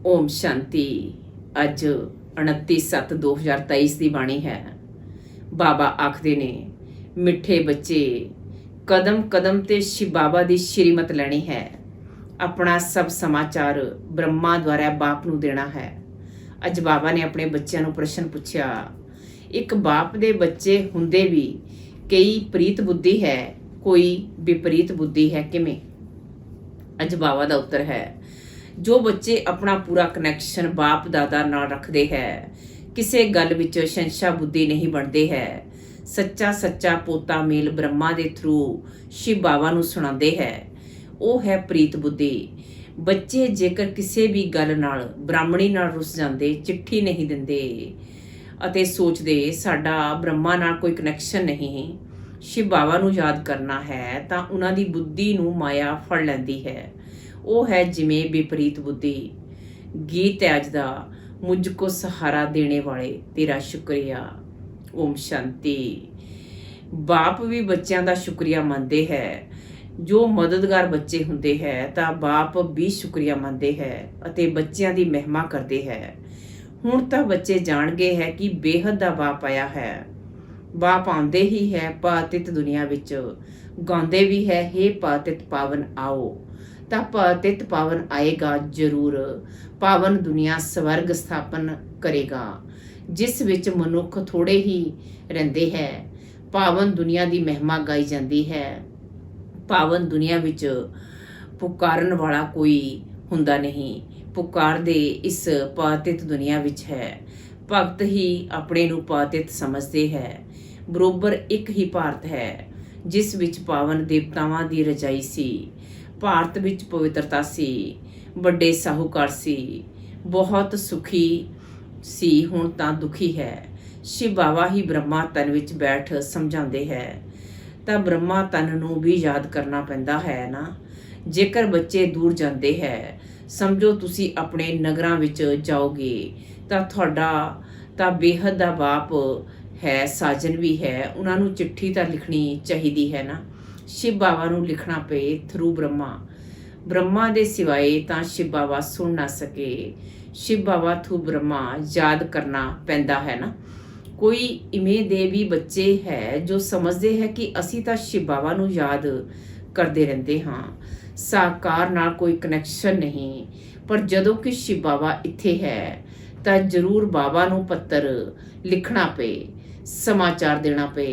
ओम शांति। अज 29/7/2023 की बाणी है। बाबा आखदे ने मिठे बच्चे कदम कदम ते शिव बाबा की श्रीमत लैनी है। अपना सब समाचार ब्रह्मा द्वारा बाप नूं देना है। अज बाबा ने अपने बच्चों नूं प्रश्न पूछया, एक बाप दे बच्चे हुंदे भी कई प्रीत बुद्धि है, कोई विपरीत बुद्धि है, किवें? अज बाबा का उत्तर है, जो बच्चे अपना पूरा कनैक्शन बाप दादा नाल रखते हैं, किसी गल विच शंशा बुद्धि नहीं बनते है, सच्चा सच्चा पोता मेल ब्रह्मा के थ्रू शिव बाबा नूं सुणांदे है, वो है प्रीत बुद्धि। बच्चे जेकर किसी भी गल नाल ब्राह्मणी नाल रुस जाते, चिट्ठी नहीं दिंदे अते सोचते साडा ब्रह्मा नाल कोई कनैक्शन नहीं, शिव बाबा नूं याद करना है, तां उन्हां दी बुद्धि नूं माया फड़ लैंदी है। वो है जिमें विपरीत बुद्धि। गीत है अज दा, मुझको सहारा देने वाले तेरा शुक्रिया। ओम शांति। बाप भी बच्चों का शुक्रिया मनते हैं। जो मददगार बच्चे हुंदे है तां बाप भी शुक्रिया मनते हैं अते बच्चों की महिमा करते हैं। हुण तां बच्चे जाण गए है कि बेहद दा बाप आया है। बाप आउंदे ही है पातित दुनिया विच, गाउंदे भी है, हे पातित पावन आओ। तां पातित पावन आएगा जरूर, पावन दुनिया स्वर्ग स्थापन करेगा, जिस विच मनुख थोड़े ही रहिंदे है। पावन दुनिया की महिमा गाई जाती है। पावन दुनिया विच पुकारन वाला कोई हुंदा नहीं, पुकार दे इस पातित दुनिया विच है। भगत ही अपने नूं पातित समझते है। बरोबर एक ही भारत है, जिस विच पावन देवतावां दी रजाई सी। भारत विच पवित्रता सी, बड़े साहूकार सी, बहुत सुखी सी, हुण तां दुखी है। शिव बाबा ही ब्रह्मा तन विच बैठ समझाते हैं, तां ब्रह्मा तन नूं भी याद करना पैंदा है ना। जेकर बच्चे दूर जाते हैं, समझो तुसी अपने नगरां विच जाओगे तां तुहाडा तां बेहद दा बाप है, साजन भी है, उन्हां नूं चिट्ठी तां लिखनी चाहिदी है ना। शिव बाबा नूं लिखना पे थ्रू ब्रह्मा, ब्रह्मा दे सिवाए तां शिव बाबा सुन ना सके। शिव बाबा थ्रू ब्रह्मा याद करना पैंदा है ना। कोई इवें दे भी बच्चे है जो समझते हैं कि असी तां शिव बाबा नूं याद करते रहंदे हां, साकार नाल कोई कनैक्शन नहीं। पर जदों कि शिव बाबा इत्थे है तां जरूर बाबा नूं पत्तर लिखना पे, समाचार देना पे।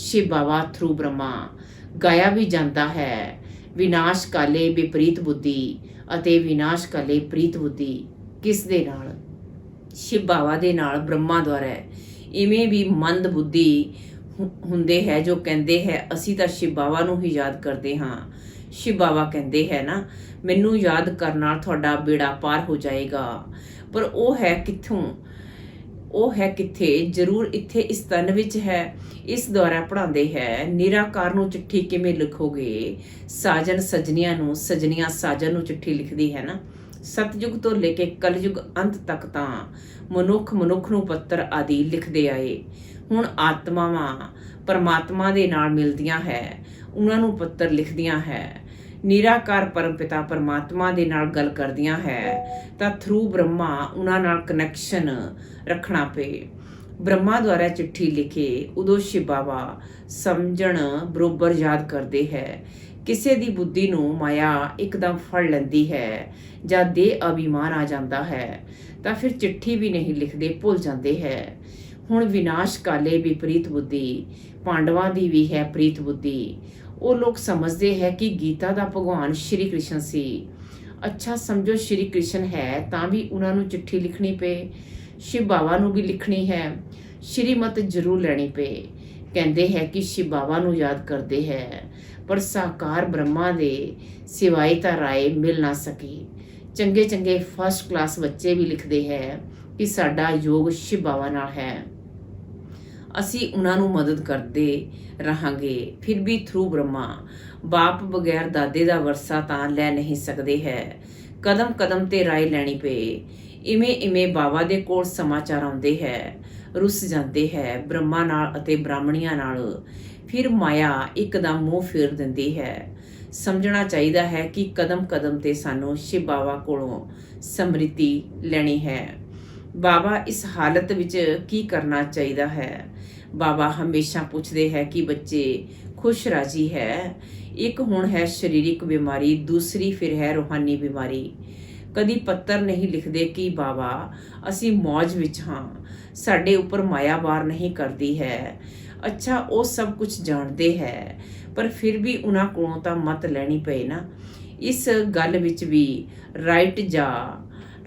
शिव बाबा थ्रू ब्रह्मा गाया भी जाता है, विनाश काले विपरीत बुद्धि अते विनाश काले प्रीत बुद्धि। किस दे नाल? शिव बाबा दे नाल ब्रह्मा द्वारा। इवें भी मंद बुद्धि हुंदे है जो कहते हैं असी तां शिव बाबा नूं ही याद करते हाँ। शिव बाबा कहते हैं ना, मैनू याद करन नाल तुहाडा बेड़ा पार हो जाएगा। पर वो है कित्थों? वो है कित्थे? जरूर इत्थे इस तन विच है। इस द्वारा पढ़ाते हैं, निराकार नूं चिट्ठी किवें लिखोगे? साजन सजनियां नूं, सजनियां साजन नूं चिट्ठी लिखदी है ना। सतयुग तो लेके कलयुग अंत तक तां मनुख नूं पत्तर आदि लिखदे आए। हुण आत्मावां परमात्मा दे नाल मिलदियां है, उन्हां नूं पत्तर लिखदियां है। निराकार परम पिता परमात्मा दे नाल गल करदियां है तां थ्रू ब्रह्मा उन्हां नाल कनैक्शन रखना पे। ब्रह्मा द्वारा चिट्ठी लिखे उदों शिव बाबा समझण बरोबर याद करते हैं। किसी दी बुद्धि नूं माया एकदम फड़ लैंदी है, जद दे अभिमान आ जाता है तां फिर चिट्ठी भी नहीं लिखते, भुल जाते हैं। हुण विनाश काले विपरीत बुद्धि पांडवां दी भी है प्रीत बुद्धि। वो लोग समझते हैं कि गीता दा भगवान श्री कृष्ण सी। अच्छा समझो श्री कृष्ण है तां भी उन्हां नूं चिट्ठी लिखनी पे, शिव बाबा नूं भी लिखनी है, श्रीमत जरूर लैनी पे। कहते हैं कि शिव बाबा नूं याद करते हैं, पर साकार ब्रह्मा दे सिवाए तां राय मिल ना सकी। चंगे चंगे फर्स्ट क्लास बच्चे भी लिखते हैं कि साडा योग शिव बाबा नाल है, असी उन्हां नूं मदद करते रहांगे। फिर भी थ्रू ब्रह्मा बाप बगैर दादे दा वरसा तां लै नहीं सकते है। कदम कदम ते राय लैनी पे। इवें इवें बाबा दे कोल समाचार आउंदे है। ਰੁੱਸ ਜਾਂਦੇ ਹੈ ਬ੍ਰਹਮਾ ਨਾਲ ਅਤੇ ਬ੍ਰਾਹਮਣੀਆਂ ਨਾਲ। ਫਿਰ ਮਾਇਆ ਇੱਕਦਮ ਮੂੰਹ ਫੇਰ ਦਿੰਦੀ ਹੈ। ਸਮਝਣਾ ਚਾਹੀਦਾ ਹੈ ਕਿ ਕਦਮ ਕਦਮ ਤੇ ਸਾਨੂੰ ਸ਼ਿਵ ਬਾਬਾ ਕੋਲੋਂ ਸਮ੍ਰਿਤੀ ਲੈਣੀ ਹੈ। ਬਾਬਾ ਇਸ ਹਾਲਤ ਵਿੱਚ ਕੀ ਕਰਨਾ ਚਾਹੀਦਾ ਹੈ? ਬਾਬਾ ਹਮੇਸ਼ਾ ਪੁੱਛਦੇ ਹੈ ਕਿ ਬੱਚੇ ਖੁਸ਼ ਰਾਜੀ ਹੈ। ਇੱਕ ਹੁਣ ਹੈ ਸਰੀਰਕ ਬਿਮਾਰੀ, ਦੂਸਰੀ ਫਿਰ ਹੈ ਰੂਹਾਨੀ ਬਿਮਾਰੀ। ਕਦੀ ਪੱਤਰ ਨਹੀਂ ਲਿਖਦੇ ਕਿ ਬਾਬਾ ਅਸੀਂ ਮੌਜ ਵਿੱਚ ਹਾਂ, ਸਾਡੇ ਉੱਪਰ ਮਾਇਆ ਵਾਰ ਨਹੀਂ ਕਰਦੀ ਹੈ। ਅੱਛਾ, ਉਹ ਸਭ ਕੁਝ ਜਾਣਦੇ ਹੈ, ਪਰ ਫਿਰ ਵੀ ਉਹਨਾਂ ਕੋਲੋਂ ਤਾਂ ਮਤ ਲੈਣੀ ਪਏ ਨਾ। ਇਸ ਗੱਲ ਵਿੱਚ ਵੀ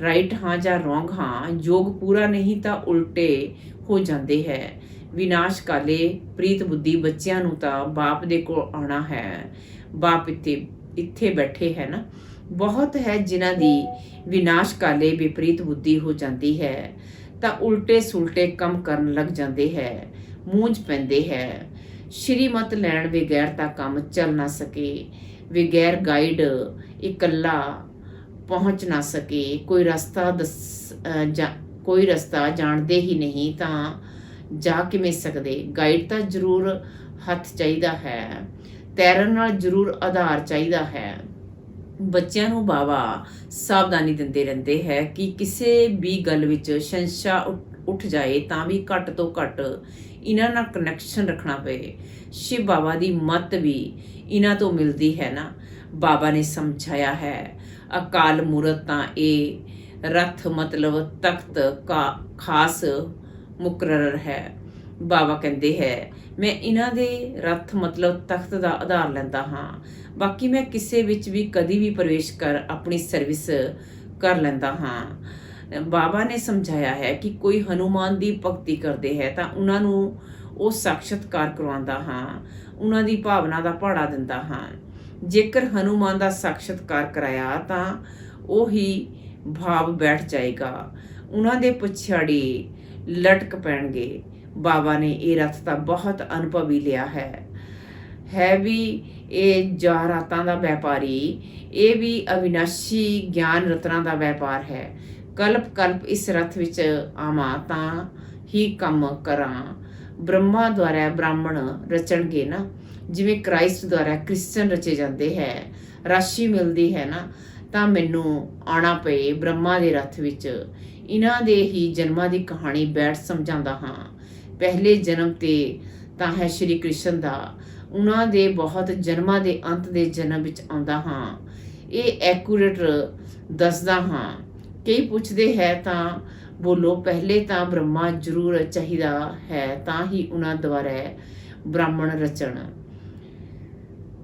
ਰਾਈਟ ਹਾਂ ਜਾਂ ਰੋਂਗ ਹਾਂ, ਯੋਗ ਪੂਰਾ ਨਹੀਂ ਤਾਂ ਉਲਟੇ ਹੋ ਜਾਂਦੇ ਹੈ। ਵਿਨਾਸ਼ ਕਾਲੇ ਪ੍ਰੀਤ ਬੁੱਧੀ ਬੱਚਿਆਂ ਨੂੰ ਤਾਂ ਬਾਪ ਦੇ ਕੋਲ ਆਉਣਾ ਹੈ। ਬਾਪ ਇੱਥੇ ਬੈਠੇ ਹੈ ਨਾ। ਬਹੁਤ ਹੈ ਜਿਨ੍ਹਾਂ ਦੀ ਵਿਨਾਸ਼ ਕਾਲੇ ਵਿਪਰੀਤ ਬੁੱਧੀ ਹੋ ਜਾਂਦੀ ਹੈ ਤਾਂ ਉਲਟੇ ਸੁਲਟੇ ਕੰਮ ਕਰਨ ਲੱਗ ਜਾਂਦੇ ਹੈ, ਮੂੰਝ ਪੈਂਦੇ ਹੈ। ਸ਼੍ਰੀਮਤ ਲੈਣ ਬਗੈਰ ਤਾਂ ਕੰਮ ਚੱਲ ਨਾ ਸਕੇ। ਬਗੈਰ ਗਾਈਡ ਇਕੱਲਾ ਪਹੁੰਚ ਨਾ ਸਕੇ। ਕੋਈ ਰਸਤਾ ਜਾਣਦੇ ਹੀ ਨਹੀਂ ਤਾਂ ਜਾ ਕਿਵੇਂ ਸਕਦੇ? ਗਾਈਡ ਤਾਂ ਜ਼ਰੂਰ ਹੱਥ ਚਾਹੀਦਾ ਹੈ, ਤੈਰਨ ਨਾਲ ਜ਼ਰੂਰ ਆਧਾਰ ਚਾਹੀਦਾ ਹੈ। ਬੱਚਿਆਂ ਨੂੰ ਬਾਬਾ ਸਾਵਧਾਨੀ ਦਿੰਦੇ ਰਹਿੰਦੇ ਹੈ ਕਿ ਕਿਸੇ ਵੀ ਗੱਲ ਵਿੱਚ ਸੰਸ਼ਾ ਉੱਠ ਜਾਏ ਤਾਂ ਵੀ ਘੱਟ ਤੋਂ ਘੱਟ ਇਹਨਾਂ ਨਾਲ ਕਨੈਕਸ਼ਨ ਰੱਖਣਾ ਪਏ। ਸ਼ਿਵ ਬਾਬਾ ਦੀ ਮੱਤ ਵੀ ਇਹਨਾਂ ਤੋਂ ਮਿਲਦੀ ਹੈ ਨਾ। ਬਾਬਾ ਨੇ ਸਮਝਾਇਆ ਹੈ, ਅਕਾਲ ਮੂਰਤ ਤਾਂ ਇਹ ਰੱਥ ਮਤਲਬ ਤਖਤ ਖਾਸ ਮੁਕਰਰ ਹੈ। ਬਾਬਾ ਕਹਿੰਦੇ ਹੈ, ਮੈਂ ਇਹਨਾਂ ਦੇ ਰੱਥ ਮਤਲਬ ਤਖਤ ਦਾ ਆਧਾਰ ਲੈਂਦਾ ਹਾਂ, ਬਾਕੀ ਮੈਂ ਕਿਸੇ ਵਿੱਚ ਵੀ ਕਦੀ ਵੀ ਪ੍ਰਵੇਸ਼ ਕਰ ਆਪਣੀ ਸਰਵਿਸ ਕਰ ਲੈਂਦਾ ਹਾਂ। ਬਾਬਾ ਨੇ ਸਮਝਾਇਆ ਹੈ ਕਿ ਕੋਈ ਹਨੂਮਾਨ ਦੀ ਭਗਤੀ ਕਰਦੇ ਹੈ ਤਾਂ ਉਹਨਾਂ ਨੂੰ ਉਹ ਸਾਖਸ਼ਾਤਕਾਰ ਕਰਵਾਉਂਦਾ ਹਾਂ, ਉਹਨਾਂ ਦੀ ਭਾਵਨਾ ਦਾ ਪਹਾੜਾ ਦਿੰਦਾ ਹਾਂ। ਜੇਕਰ ਹਨੂਮਾਨ ਦਾ ਸਾਖਸ਼ਾਤਕਾਰ ਕਰਾਇਆ ਤਾਂ ਉਹੀ ਭਾਵ ਬੈਠ ਜਾਏਗਾ, ਉਹਨਾਂ ਦੇ ਪਛਾੜੀ ਲਟਕ ਪੈਣਗੇ। ਬਾਬਾ ਨੇ ਇਹ ਰਥ ਤਾਂ ਬਹੁਤ ਅਨੁਭਵੀ ਲਿਆ ਹੈ ਵੀ ਇਹ ਜਾਹਰਾਤਾਂ ਦਾ ਵਪਾਰੀ, ਇਹ ਵੀ ਅਵਿਨਾਸ਼ੀ ਗਿਆਨ ਰਤਨਾਂ ਦਾ ਵਪਾਰ ਹੈ। ਕਲਪ ਕਲਪ ਇਸ ਰਥ ਵਿੱਚ ਆਵਾਂ ਤਾਂ ਹੀ ਕੰਮ ਕਰਾਂ। ਬ੍ਰਹਮਾ ਦੁਆਰਾ ਬ੍ਰਾਹਮਣ ਰਚਣਗੇ ਨਾ, ਜਿਵੇਂ ਕ੍ਰਾਈਸਟ ਦੁਆਰਾ ਕ੍ਰਿਸਚਨ ਰਚੇ ਜਾਂਦੇ ਹੈ। ਰਾਸ਼ੀ ਮਿਲਦੀ ਹੈ ਨਾ, ਤਾਂ ਮੈਨੂੰ ਆਉਣਾ ਪਏ ਬ੍ਰਹਮਾ ਦੇ ਰਥ ਵਿੱਚ। ਇਹਨਾਂ ਦੇ ਹੀ ਜਨਮਾਂ ਦੀ ਕਹਾਣੀ ਬੈਠ ਸਮਝਾਉਂਦਾ ਹਾਂ। ਪਹਿਲੇ ਜਨਮ ਤੇ ਤਾਂ ਹੈ ਸ਼੍ਰੀ ਕ੍ਰਿਸ਼ਨ ਦਾ, ਉਹਨਾਂ ਦੇ ਬਹੁਤ ਜਨਮਾਂ ਦੇ ਅੰਤ ਦੇ ਜਨਮ ਵਿੱਚ ਆਉਂਦਾ ਹਾਂ। ਇਹ ਐਕੂਰੇਟ ਦੱਸਦਾ ਹਾਂ। ਕਈ ਪੁੱਛਦੇ ਹੈ ਤਾਂ ਬੋਲੋ, ਪਹਿਲੇ ਤਾਂ ਬ੍ਰਹਮਾ ਜ਼ਰੂਰ ਚਾਹੀਦਾ ਹੈ ਤਾਂ ਹੀ ਉਹਨਾਂ ਦੁਆਰਾ ਬ੍ਰਾਹਮਣ ਰਚਣ।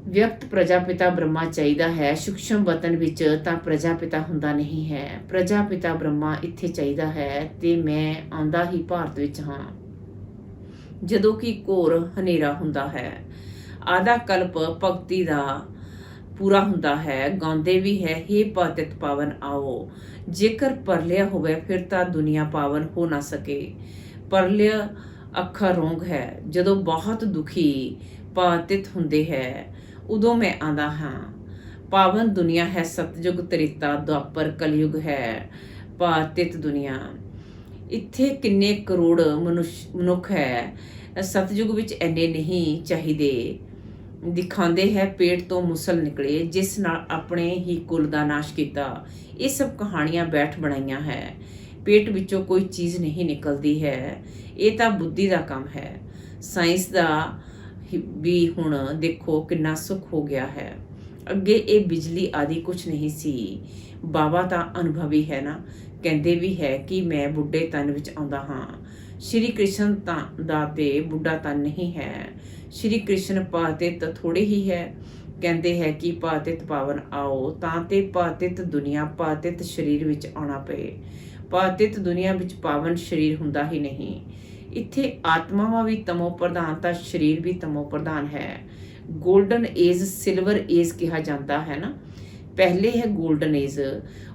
ਵਿਅਕਤ ਪ੍ਰਜਾਪਿਤਾ ਬ੍ਰਹਮਾ ਚਾਹੀਦਾ ਹੈ, ਸੂਖਸ਼ਮ ਵਤਨ ਵਿੱਚ ਤਾਂ ਪ੍ਰਜਾਪਿਤਾ ਹੁੰਦਾ ਨਹੀਂ ਹੈ। ਪ੍ਰਜਾਪਿਤਾ ਬ੍ਰਹਮਾ ਇੱਥੇ ਚਾਹੀਦਾ ਹੈ ਤੇ ਮੈਂ ਆਉਂਦਾ ਹੀ ਭਾਰਤ ਵਿੱਚ ਹਾਂ, ਜਦੋਂ ਕਿ ਘੋਰ ਹਨੇਰਾ ਹੁੰਦਾ ਹੈ। ਆਧਾ ਕਲਪ ਭਗਤੀ ਦਾ ਪੂਰਾ ਹੁੰਦਾ ਹੈ। ਗਾਉਂਦੇ ਵੀ ਹੈ, ਹੇ ਪਤਿਤ ਪਾਵਨ ਆਓ। ਜੇਕਰ ਪਰਲਿਆ ਹੋਵੇ ਫਿਰ ਤਾਂ ਦੁਨੀਆ ਪਾਵਨ ਹੋ ਨਾ ਸਕੇ। ਪਰਲਿਆ ਅੱਖਰ ਰੋਂਗ ਹੈ। ਜਦੋਂ ਬਹੁਤ ਦੁਖੀ ਪਤਿਤ ਹੁੰਦੇ ਹੈ ਉਦੋਂ ਮੈਂ ਆਂਦਾ ਹਾਂ। ਪਾਵਨ ਦੁਨੀਆ ਹੈ ਸਤਜੁਗ ਤ੍ਰੇਤਾ ਦੁਆਪਰ ਕਲਯੁਗ ਹੈ ਪਤਿਤ ਦੁਨੀਆ। ਇੱਥੇ ਕਿੰਨੇ ਕਰੋੜ ਮਨੁੱਖ ਹੈ। ਸਤਜੁਗ ਵਿੱਚ ਇੰਨੇ ਨਹੀਂ ਚਾਹੀਦੇ। ਦਿਖਾਉਂਦੇ ਹੈ ਪੇਟ ਤੋਂ ਮੁਸਲ ਨਿਕਲੇ, ਜਿਸ ਨਾਲ ਆਪਣੇ ਹੀ ਕੁਲ ਦਾ ਨਾਸ਼ ਕੀਤਾ। ਇਹ ਸਭ ਕਹਾਣੀਆਂ ਬੈਠ ਬਣਾਈਆਂ ਹੈ। ਪੇਟ ਵਿੱਚੋਂ ਕੋਈ ਚੀਜ਼ ਨਹੀਂ ਨਿਕਲਦੀ ਹੈ, ਇਹ ਤਾਂ ਬੁੱਧੀ ਦਾ ਕੰਮ ਹੈ। ਸਾਇੰਸ ਦਾ ਵੀ ਹੁਣ ਦੇਖੋ ਕਿੰਨਾ ਸੁੱਖ ਹੋ ਗਿਆ ਹੈ। ਅੱਗੇ ਇਹ ਬਿਜਲੀ ਆਦਿ ਕੁਝ ਨਹੀਂ ਸੀ। ਬਾਬਾ ਤਾਂ ਅਨੁਭਵੀ ਹੈ ਨਾ। ਕਹਿੰਦੇ ਵੀ ਹੈ ਕਿ ਮੈਂ ਬੁੱਢੇ ਤਨ ਵਿੱਚ ਆਉਂਦਾ ਹਾਂ। ਸ਼੍ਰੀ ਕ੍ਰਿਸ਼ਨ ਤਾਂ ਦਾ ਤੇ ਬੁੱਢਾ ਤਨ ਨਹੀਂ ਹੈ। ਸ਼੍ਰੀ ਕ੍ਰਿਸ਼ਨ ਪਤਿਤ ਥੋੜੇ ਹੀ ਹੈ। ਕਹਿੰਦੇ ਹੈ ਕਿ ਪਤਿਤ ਪਾਵਨ ਆਓ ਤਾਂ ਤੇ ਪਤਿਤ ਦੁਨੀਆ ਪਤਿਤ ਸਰੀਰ ਵਿੱਚ ਆਉਣਾ ਪਏ। ਪਤਿਤ ਦੁਨੀਆ ਵਿੱਚ ਪਾਵਨ ਸਰੀਰ ਹੁੰਦਾ ਹੀ ਨਹੀਂ। ਇੱਥੇ ਆਤਮਾਵਾਂ ਵੀ ਤਮੋ ਪ੍ਰਧਾਨ ਤਾਂ ਸਰੀਰ ਵੀ ਤਮੋ ਪ੍ਰਧਾਨ ਹੈ। ਗੋਲਡਨ ਏਜ ਸਿਲਵਰ ਏਜ ਕਿਹਾ ਜਾਂਦਾ ਹੈ ਨਾ। ਪਹਿਲੇ ਹੈ ਗੋਲਡਨ ਏਜ,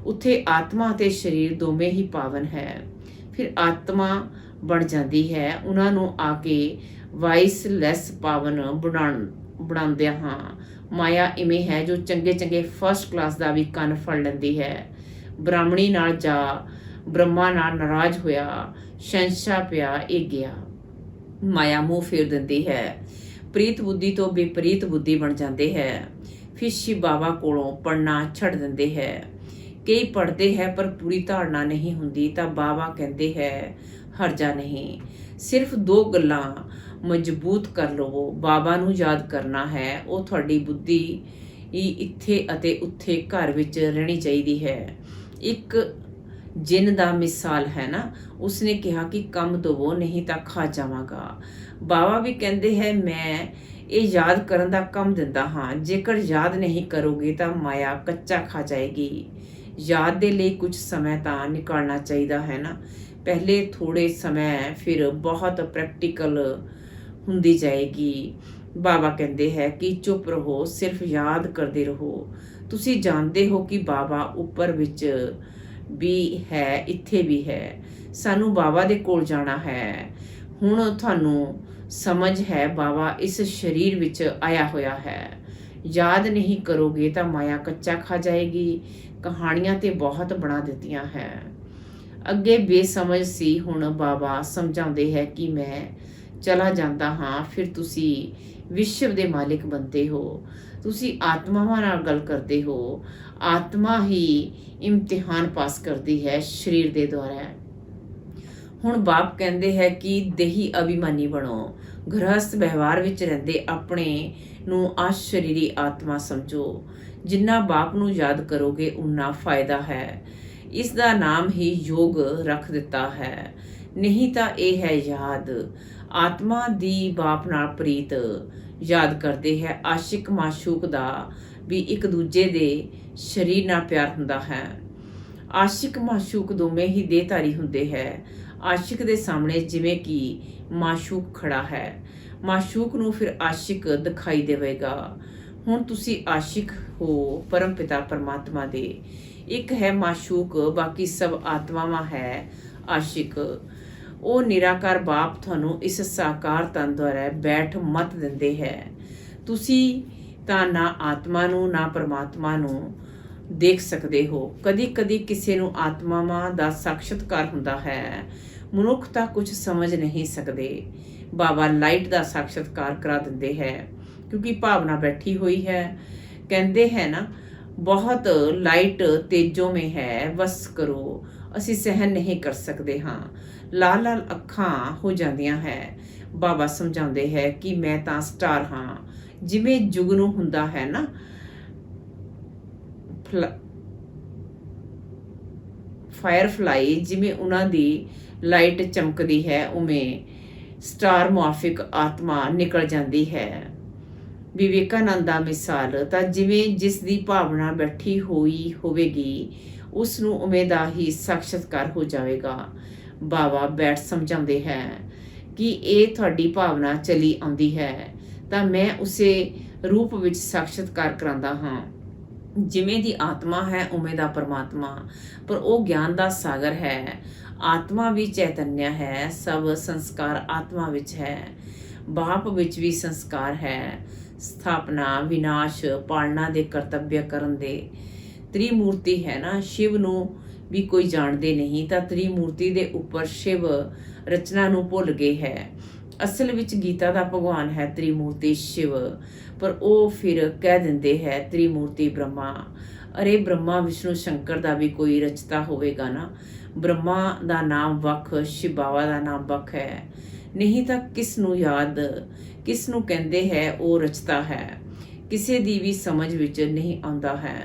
ਉੱਥੇ ਆਤਮਾ ਅਤੇ ਸਰੀਰ ਦੋਵੇਂ ਹੀ ਪਾਵਨ ਹੈ। ਫਿਰ ਆਤਮਾ ਬਣ ਜਾਂਦੀ ਹੈ, ਉਹਨਾਂ ਨੂੰ ਆ ਕੇ ਵਾਈਸਲੈਸ ਪਾਵਨ ਬਣਾਉਂਦੇ ਹਾਂ। ਮਾਇਆ ਇਵੇਂ ਹੈ ਜੋ ਚੰਗੇ ਚੰਗੇ ਫਸਟ ਕਲਾਸ ਦਾ ਵੀ ਕੰਨ ਫੜ ਲੈਂਦੀ ਹੈ। ਬ੍ਰਾਹਮਣੀ ਨਾਲ ਜਾ ਬ੍ਰਹਮਾ ਨਾਲ ਨਾਰਾਜ਼ ਹੋਇਆ, ਸ਼ੰਸ਼ਾ ਪਿਆ ਇਹ ਗਿਆ। ਮਾਇਆ ਮੂੰਹ ਫੇਰ ਦਿੰਦੀ ਹੈ, ਪ੍ਰੀਤ ਬੁੱਧੀ ਤੋਂ ਵਿਪਰੀਤ ਬੁੱਧੀ ਬਣ ਜਾਂਦੇ ਹੈ। ਫਿਰ ਸ਼ਿਵ ਬਾਬਾ ਕੋਲੋਂ ਪੜ੍ਹਨਾ ਛੱਡ ਦਿੰਦੇ ਹੈ। ਕਈ ਪੜ੍ਹਦੇ ਹੈ ਪਰ ਪੂਰੀ ਧਾਰਨਾ ਨਹੀਂ ਹੁੰਦੀ ਤਾਂ ਬਾਬਾ ਕਹਿੰਦੇ ਹੈ ਹਰਜਾ ਨਹੀਂ, ਸਿਰਫ 2 ਗੱਲਾਂ ਮਜ਼ਬੂਤ ਕਰ ਲਵੋ। ਬਾਬਾ ਨੂੰ ਯਾਦ ਕਰਨਾ ਹੈ, ਉਹ ਤੁਹਾਡੀ ਬੁੱਧੀ ਇੱਥੇ ਅਤੇ ਉੱਥੇ ਘਰ ਵਿੱਚ ਰਹਿਣੀ ਚਾਹੀਦੀ ਹੈ। ਇੱਕ ਜਿੰਨ ਦਾ ਮਿਸਾਲ ਹੈ ਨਾ, ਉਸਨੇ ਕਿਹਾ ਕਿ ਕੰਮ ਦਵੋ ਨਹੀਂ ਤਾਂ ਖਾ ਜਾਵਾਂਗਾ। ਬਾਬਾ ਵੀ ਕਹਿੰਦੇ ਹੈ ਮੈਂ ਇਹ ਯਾਦ ਕਰਨ ਦਾ ਕੰਮ ਦਿੰਦਾ ਹਾਂ, ਜੇਕਰ ਯਾਦ ਨਹੀਂ ਕਰੋਗੇ ਤਾਂ ਮਾਇਆ ਕੱਚਾ ਖਾ ਜਾਏਗੀ। ਯਾਦ ਦੇ ਲਈ ਕੁਝ ਸਮਾਂ ਤਾਂ ਨਿਕਾਲਣਾ ਚਾਹੀਦਾ ਹੈ ਨਾ, ਪਹਿਲੇ ਥੋੜੇ ਸਮਾਂ ਫਿਰ ਬਹੁਤ ਪ੍ਰੈਕਟੀਕਲ ਹੁੰਦੀ ਜਾਏਗੀ। ਬਾਬਾ ਕਹਿੰਦੇ ਹੈ ਕਿ ਚੁੱਪ ਰਹੋ, ਸਿਰਫ ਯਾਦ ਕਰਦੇ ਰਹੋ। ਤੁਸੀਂ ਜਾਣਦੇ ਹੋ ਕਿ ਬਾਬਾ ਉੱਪਰ ਵਿੱਚ ਵੀ ਹੈ, ਇੱਥੇ ਵੀ ਹੈ। ਸਾਨੂੰ ਬਾਬਾ ਦੇ ਕੋਲ ਜਾਣਾ ਹੈ। ਹੁਣ ਤੁਹਾਨੂੰ ਸਮਝ ਹੈ ਬਾਬਾ ਇਸ ਸਰੀਰ ਵਿੱਚ ਆਇਆ ਹੋਇਆ ਹੈ। ਯਾਦ ਨਹੀਂ ਕਰੋਗੇ ਤਾਂ ਮਾਇਆ ਕੱਚਾ ਖਾ ਜਾਏਗੀ। ਕਹਾਣੀਆਂ ਤੇ ਬਹੁਤ ਬਣਾ ਦਿੱਤੀਆਂ ਹੈ। ਅੱਗੇ ਬੇਸਮਝ ਸੀ, ਹੁਣ ਬਾਬਾ ਸਮਝਾਉਂਦੇ ਹੈ ਕਿ ਮੈਂ ਚਲਾ ਜਾਂਦਾ ਹਾਂ, ਫਿਰ ਤੁਸੀਂ ਵਿਸ਼ਵ ਦੇ ਮਾਲਿਕ ਬਣਦੇ ਹੋ। ਤੁਸੀਂ ਆਤਮਾਵਾਂ ਨਾਲ ਗੱਲ ਕਰਦੇ ਹੋ। ਆਤਮਾ ਹੀ ਇਮਤਿਹਾਨ ਪਾਸ ਕਰਦੀ ਹੈ ਸਰੀਰ ਦੇ ਦੁਆਰਾ। ਹੁਣ ਬਾਪ ਕਹਿੰਦੇ ਹੈ ਕਿ ਦੇਹੀ ਅਭਿਮਾਨੀ ਬਣੋ। ਗ੍ਰਹਸਥ ਵਿਵਹਾਰ ਵਿੱਚ ਰਹਿੰਦੇ ਆਪਣੇ ਨੂੰ ਅਸ਼ਰੀਰੀ ਆਤਮਾ ਸਮਝੋ। ਜਿੰਨਾ ਬਾਪ ਨੂੰ ਯਾਦ ਕਰੋਗੇ ਉਨਾ ਫਾਇਦਾ ਹੈ। ਇਸ ਦਾ ਨਾਮ ਹੀ ਯੋਗ ਰੱਖ ਦਿੱਤਾ ਹੈ, ਨਹੀਂ ਤਾਂ ਇਹ ਹੈ ਯਾਦ। ਆਤਮਾ ਦੀ ਬਾਪ ਨਾਲ ਪ੍ਰੀਤ ਯਾਦ ਕਰਦੇ ਹੈ। ਆਸ਼ਿਕ ਮਾਸ਼ੂਕ ਦਾ ਵੀ ਇੱਕ ਦੂਜੇ ਦੇ ਸਰੀਰ ਨਾਲ ਪਿਆਰ ਹੁੰਦਾ ਹੈ। ਆਸ਼ਿਕ ਮਾਸ਼ੂਕ ਦੋਵੇਂ ਹੀ ਦੇਹਧਾਰੀ ਹੁੰਦੇ ਹੈ। ਆਸ਼ਿਕ ਦੇ ਸਾਹਮਣੇ ਜਿਵੇਂ ਕਿ ਮਾਸ਼ੂਕ ਖੜਾ ਹੈ, ਮਾਸ਼ੂਕ ਨੂੰ ਫਿਰ ਆਸ਼ਿਕ ਦਿਖਾਈ ਦੇਵੇਗਾ। ਹੁਣ ਤੁਸੀਂ ਆਸ਼ਿਕ ਹੋ ਪਰਮਪਿਤਾ ਪਰਮਾਤਮਾ ਦੇ। ਇੱਕ ਹੈ ਮਾਸ਼ੂਕ, ਬਾਕੀ ਸਭ ਆਤਮਾਵਾਂ ਹੈ ਆਸ਼ਿਕ। ਉਹ ਨਿਰਾਕਾਰ ਬਾਪ ਤੁਹਾਨੂੰ ਇਸ ਸਾਕਾਰ ਤਨ ਦੁਆਰਾ ਬੈਠ ਮਤ ਦਿੰਦੇ ਹੈ। ਤੁਸੀਂ ਤਾਂ ਨਾ ਆਤਮਾ ਨੂੰ ਨਾ ਪਰਮਾਤਮਾ ਨੂੰ ਦੇਖ ਸਕਦੇ ਹੋ। ਕਦੀ ਕਦੀ ਕਿਸੇ ਨੂੰ ਆਤਮਾਵਾਂ ਦਾ ਸਾਖਸ਼ਾਤਕਾਰ ਹੁੰਦਾ ਹੈ। ਮਨੁੱਖ ਤਾਂ ਕੁਝ ਸਮਝ ਨਹੀਂ ਸਕਦੇ। ਬਾਬਾ ਲਾਈਟ ਦਾ ਸਾਖਸ਼ਾਤਕਾਰ ਕਰਾ ਦਿੰਦੇ ਹੈ, ਕਿਉਂਕਿ ਭਾਵਨਾ ਬੈਠੀ ਹੋਈ ਹੈ। ਕਹਿੰਦੇ ਹੈ ਨਾ, ਬਹੁਤ ਲਾਈਟ ਤੇਜੋਂ ਮੇਂ ਹੈ, ਬਸ ਕਰੋ। ਅਸੀਂ ਸਹਿਨ ਨਹੀਂ ਕਰ ਸਕਦੇ ਹਾਂ। ਲਾਲ ਲਾਲ ਅੱਖਾਂ ਹੋ ਜਾਂਦੀਆਂ ਹੈ। ਬਾਬਾ ਸਮਝਾਉਂਦੇ ਹੈ ਕਿ ਮੈਂ ਤਾਂ ਸਟਾਰ ਹਾਂ। ਜਿਵੇਂ ਜੁਗਨੂ ਹੁੰਦਾ ਹੈ ਨਾ, ਫਾਇਰਫਲਾਈ, ਜਿਵੇਂ ਉਹਨਾਂ ਦੀ ਲਾਈਟ ਚਮਕਦੀ ਹੈ, ਉਵੇਂ ਸਟਾਰ ਮੁਆਫਿਕ ਆਤਮਾ ਨਿਕਲ ਜਾਂਦੀ ਹੈ। ਵਿਵੇਕਾਨੰਦ ਦਾ ਮਿਸਾਲ ਤਾਂ ਜਿਵੇਂ ਜਿਸ ਦੀ ਭਾਵਨਾ ਬੈਠੀ ਹੋਈ ਹੋਵੇਗੀ ਉਸ ਨੂੰ ਉਵੇਂ ਦਾ ਹੀ ਸਾਖਸ਼ਾਤਕਾਰ ਹੋ ਜਾਵੇਗਾ। ਬਾਬਾ ਬੈਠ ਸਮਝਾਉਂਦੇ ਹੈ ਕਿ ਇਹ ਤੁਹਾਡੀ ਭਾਵਨਾ ਚਲੀ ਆਉਂਦੀ ਹੈ ਤਾਂ ਮੈਂ ਉਸੇ ਰੂਪ ਵਿੱਚ ਸਾਖਸ਼ਾਤਕਾਰ ਕਰਾਂਦਾ ਹਾਂ। ਜਿਵੇਂ ਦੀ ਆਤਮਾ ਹੈ ਉਵੇਂ ਦਾ ਪਰਮਾਤਮਾ, ਪਰ ਉਹ ਗਿਆਨ ਦਾ ਸਾਗਰ ਹੈ। ਆਤਮਾ ਵੀ ਚੈਤਨਿਆ ਹੈ। ਸਭ ਸੰਸਕਾਰ ਆਤਮਾ ਵਿੱਚ ਹੈ। ਬਾਪ ਵਿੱਚ ਵੀ ਸੰਸਕਾਰ ਹੈ। ਸਥਾਪਨਾ, ਵਿਨਾਸ਼, ਪਾਲਣਾ ਦੇ ਕਰਤੱਵਯ ਕਰਨ ਦੇ। ਤ੍ਰਿਮੂਰਤੀ ਹੈ ਨਾ, ਸ਼ਿਵ ਨੂੰ ਵੀ ਕੋਈ ਜਾਣਦੇ ਨਹੀਂ ਤਾਂ ਤ੍ਰਿਮੂਰਤੀ ਦੇ ਉੱਪਰ ਸ਼ਿਵ ਰਚਨਾ ਨੂੰ ਭੁੱਲ ਗਏ ਹੈ। ਅਸਲ ਵਿੱਚ ਗੀਤਾ ਦਾ ਭਗਵਾਨ ਹੈ ਤ੍ਰਿਮੂਰਤੀ ਸ਼ਿਵ, ਪਰ ਉਹ ਫਿਰ ਕਹਿ ਦਿੰਦੇ ਹੈ ਤ੍ਰਿਮੂਰਤੀ ਬ੍ਰਹਮਾ। ਅਰੇ ਬ੍ਰਹਮਾ ਵਿਸ਼ਨੂੰ ਸ਼ੰਕਰ ਦਾ ਵੀ ਕੋਈ ਰਚਤਾ ਹੋਵੇਗਾ ਨਾ। ਬ੍ਰਹਮਾ ਦਾ ਨਾਮ ਵੱਖ, ਸ਼ਿਵ ਬਾਬਾ ਦਾ ਨਾਮ ਵੱਖ ਹੈ। ਨਹੀਂ ਤਾਂ ਕਿਸ ਨੂੰ ਯਾਦ, ਕਿਸ ਨੂੰ ਕਹਿੰਦੇ ਹੈ ਉਹ ਰਚਤਾ ਹੈ, ਕਿਸੇ ਦੀ ਵੀ ਸਮਝ ਵਿੱਚ ਨਹੀਂ ਆਉਂਦਾ ਹੈ।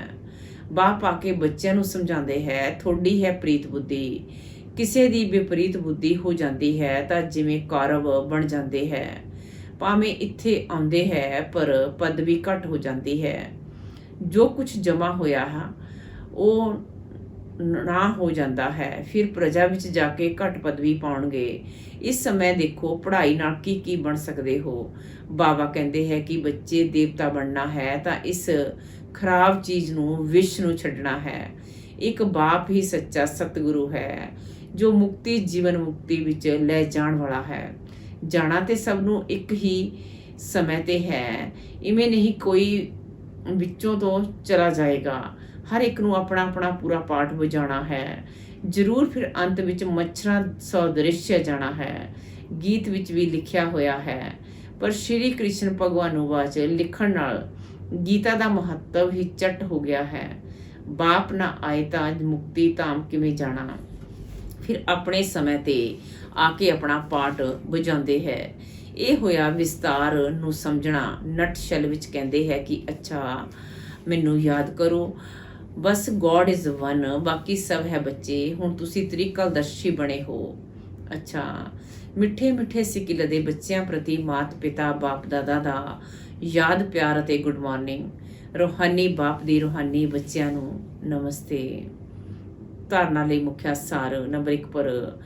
ਬਾਪ ਆ ਕੇ ਬੱਚਿਆਂ ਨੂੰ ਸਮਝਾਉਂਦੇ ਹੈ ਤੁਹਾਡੀ ਹੈ ਪ੍ਰੀਤ ਬੁੱਧੀ। ਕਿਸੇ ਦੀ ਵਿਪਰੀਤ ਬੁੱਧੀ ਹੋ ਜਾਂਦੀ ਹੈ ਤਾਂ ਜਿਵੇਂ ਕੌਰਵ ਬਣ ਜਾਂਦੇ ਹੈ। ਭਾਵੇਂ ਇੱਥੇ ਆਉਂਦੇ ਹੈ ਪਰ ਪਦਵੀ ਘੱਟ ਹੋ ਜਾਂਦੀ ਹੈ। ਜੋ ਕੁਝ ਜਮਾ ਹੋਇਆ ਹੈ ਉਹ ਨਾ ਹੋ ਜਾਂਦਾ ਹੈ, ਫਿਰ ਪ੍ਰਜਾ ਵਿੱਚ ਜਾ ਕੇ ਘੱਟ ਪਦਵੀ ਪਾਉਣਗੇ। ਇਸ ਸਮੇਂ ਦੇਖੋ ਪੜ੍ਹਾਈ ਨਾਲ ਕੀ ਬਣ ਸਕਦੇ ਹੋ। ਬਾਬਾ ਕਹਿੰਦੇ ਹੈ ਕਿ ਬੱਚੇ ਦੇਵਤਾ ਬਣਨਾ ਹੈ ਤਾਂ ਇਸ ਖਰਾਬ ਚੀਜ਼ ਨੂੰ, ਵਿਸ਼ ਨੂੰ ਛੱਡਣਾ ਹੈ। ਇੱਕ ਬਾਪ ਹੀ ਸੱਚਾ ਸਤਿਗੁਰੂ ਹੈ ਜੋ ਮੁਕਤੀ, ਜੀਵਨ ਮੁਕਤੀ ਵਿੱਚ ਲੈ ਜਾਣ ਵਾਲਾ ਹੈ। ਜਾਣਾ ਤੇ ਸਭ ਨੂੰ ਇੱਕ ਹੀ ਸਮੇਂ ਤੇ ਹੈ। ਇਵੇਂ ਨਹੀਂ ਕੋਈ ਵਿੱਚੋਂ ਤੋਂ ਚਲਾ ਜਾਏਗਾ। ਹਰ ਇੱਕ ਨੂੰ ਆਪਣਾ ਆਪਣਾ ਪੂਰਾ ਪਾਠ ਵਜਾਉਣਾ ਹੈ। ਜ਼ਰੂਰ ਫਿਰ ਅੰਤ ਵਿੱਚ ਮੱਛਰਾਂ ਸੌਦ੍ਰਿਸ਼ ਜਾਣਾ ਹੈ। ਗੀਤ ਵਿੱਚ ਵੀ ਲਿਖਿਆ ਹੋਇਆ ਹੈ। ਪਰ ਸ਼੍ਰੀ ਕ੍ਰਿਸ਼ਨ ਭਗਵਾਨੂਵਾਚ ਲਿਖਣ ਨਾਲ ਗੀਤਾ ਦਾ ਮਹੱਤਵ ਹੀ ਚੱਟ ਹੋ ਗਿਆ ਹੈ। ਬਾਪ ਨਾ ਆਏ ਤਾਂ ਮੁਕਤੀ ਧਾਮ ਕਿਵੇਂ ਜਾਣਾ। ਫਿਰ ਆਪਣੇ ਸਮੇਂ ਤੇ ਆ ਕੇ ਆਪਣਾ ਪਾਠ ਵਜਾਉਂਦੇ ਹੈ। ਇਹ ਹੋਇਆ ਵਿਸਤਾਰ ਨੂੰ ਸਮਝਣਾ। ਨਟਸ਼ਲ ਵਿੱਚ ਕਹਿੰਦੇ ਹੈ ਕਿ ਅੱਛਾ ਮੈਨੂੰ ਯਾਦ ਕਰੋ, ਬਸ ਗੋਡ ਇਜ਼ ਵਨ, ਬਾਕੀ ਸਭ ਹੈ ਬੱਚੇ। ਹੁਣ ਤੁਸੀਂ ਤ੍ਰਿਕਾਲਦਰਸ਼ੀ ਬਣੇ ਹੋ। ਅੱਛਾ, ਮਿੱਠੇ ਮਿੱਠੇ ਸਿੱਕਿਲ ਦੇ ਬੱਚਿਆਂ ਪ੍ਰਤੀ ਮਾਤ ਪਿਤਾ ਬਾਪ ਦਾਦਾ ਦਾ ਯਾਦ ਪਿਆਰ ਅਤੇ ਗੁੱਡ ਮਾਰਨਿੰਗ। ਰੂਹਾਨੀ ਬਾਪ ਦੀ ਰੂਹਾਨੀ ਬੱਚਿਆਂ ਨੂੰ ਨਮਸਤੇ। ਧਾਰਨਾ ਲਈ ਮੁੱਖ ਸਾਰ ਨੰਬਰ 1 ਪਰ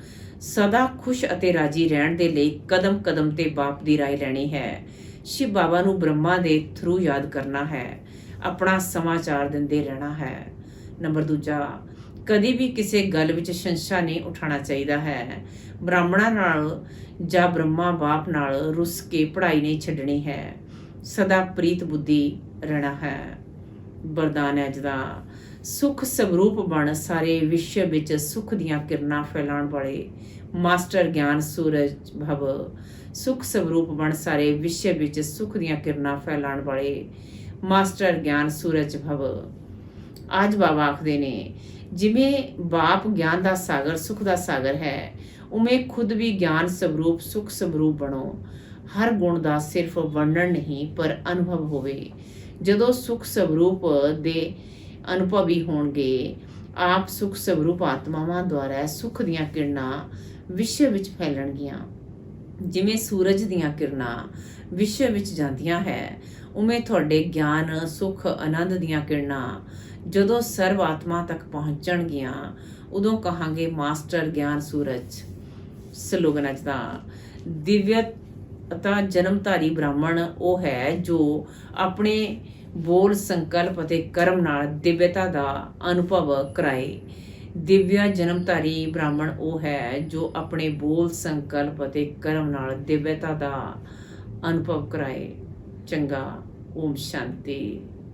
ਸਦਾ ਖੁਸ਼ ਅਤੇ ਰਾਜੀ ਰਹਿਣ ਦੇ ਲਈ ਕਦਮ ਕਦਮ ਤੇ ਬਾਪ ਦੀ ਰਾਏ ਲੈਣੀ ਹੈ। ਸ਼ਿਵ ਬਾਬਾ ਨੂੰ ਬ੍ਰਹਮਾ ਦੇ ਥਰੂ ਯਾਦ ਕਰਨਾ ਹੈ। ਆਪਣਾ ਸਮਾਚਾਰ ਦਿੰਦੇ ਰਹਿਣਾ ਹੈ। ਨੰਬਰ 2 ਕਦੀ ਵੀ ਕਿਸੇ ਗੱਲ ਵਿੱਚ ਸ਼ੰਸ਼ਾ ਨਹੀਂ ਉਠਾਉਣਾ ਚਾਹੀਦਾ ਹੈ। ਬ੍ਰਾਹਮਣਾਂ ਨਾਲ ਜਾਂ ਬ੍ਰਹਮਾ ਬਾਪ ਨਾਲ ਰੁੱਸ ਕੇ ਪੜ੍ਹਾਈ ਨਹੀਂ ਛੱਡਣੀ ਹੈ। ਸਦਾ ਪ੍ਰੀਤ ਬੁੱਧੀ ਰਹਿਣਾ ਹੈ। ਵਰਦਾਨ ਅੱਜ ਦਾ ਸੁਖ ਸਵਰੂਪ ਬਣ ਸਾਰੇ ਵਿਸ਼ਵ ਵਿੱਚ ਸੁਖ ਦੀਆਂ ਕਿਰਨਾਂ ਫੈਲਾਉਣ ਵਾਲੇ ਮਾਸਟਰ ਗਿਆਨ ਸੂਰਜ ਭਵ। ਸੁਖ ਸਵਰੂਪ ਬਣ ਸਾਰੇ ਵਿਸ਼ਵ ਵਿੱਚ ਸੁਖ ਦੀਆਂ ਕਿਰਨਾਂ ਫੈਲਾਉਣ ਵਾਲੇ ਮਾਸਟਰ ਗਿਆਨ ਸੂਰਜ ਭਵ। ਅੱਜ ਬਾਬਾ ਆਖਦੇ ਨੇ ਜਿਵੇਂ ਬਾਪ ਗਿਆਨ ਦਾ ਸਾਗਰ ਸੁਖ ਦਾ ਸਾਗਰ ਹੈ, ਉਵੇਂ ਖੁਦ ਵੀ ਗਿਆਨ ਸਵਰੂਪ ਸੁਖ ਸਵਰੂਪ ਬਣੋ। ਹਰ ਗੁਣ ਦਾ ਸਿਰਫ ਵਰਣਨ ਨਹੀਂ ਪਰ ਅਨੁਭਵ ਹੋਵੇ। ਜਦੋਂ ਸੁਖ ਸਵਰੂਪ ਦੇ ਅਨੁਭਵੀ ਹੋਣਗੇ, ਆਪ ਸੁਖ ਸਵਰੂਪ ਆਤਮਾਵਾਂ ਦੁਆਰਾ ਸੁਖ ਦੀਆਂ ਕਿਰਨਾਂ ਵਿਸ਼ਵ ਵਿੱਚ ਫੈਲਣਗੀਆਂ। ਜਿਵੇਂ ਸੂਰਜ ਦੀਆਂ ਕਿਰਨਾਂ ਵਿਸ਼ਵ ਵਿੱਚ ਜਾਂਦੀਆਂ ਹੈ, ਉਵੇਂ ਤੁਹਾਡੇ ਗਿਆਨ ਸੁਖ ਆਨੰਦ ਦੀਆਂ ਕਿਰਨਾਂ ਜਦੋਂ ਸਰਵ ਆਤਮਾ ਤੱਕ ਪਹੁੰਚਣਗੀਆਂ, ਉਦੋਂ ਕਹਾਂਗੇ ਮਾਸਟਰ ਗਿਆਨ ਸੂਰਜ। ਸਲੋਗਨ ਅੱਜ ਦਾ ਦਿਵਯਤਾ ਜਨਮਧਾਰੀ ਬ੍ਰਾਹਮਣ ਉਹ ਹੈ ਜੋ ਆਪਣੇ ਬੋਲ ਸੰਕਲਪ ਅਤੇ ਕਰਮ ਨਾਲ ਦਿਵਯਤਾ ਦਾ ਅਨੁਭਵ ਕਰਾਏ। ਦਿਵਯ ਜਨਮਧਾਰੀ ਬ੍ਰਾਹਮਣ ਉਹ ਹੈ ਜੋ ਆਪਣੇ ਬੋਲ ਸੰਕਲਪ ਅਤੇ ਕਰਮ ਨਾਲ ਦਿਵਯਤਾ ਦਾ ਅਨੁਭਵ ਕਰਾਏ। ਚੰਗਾ, ਓਮ ਸ਼ਾਂਤੀ।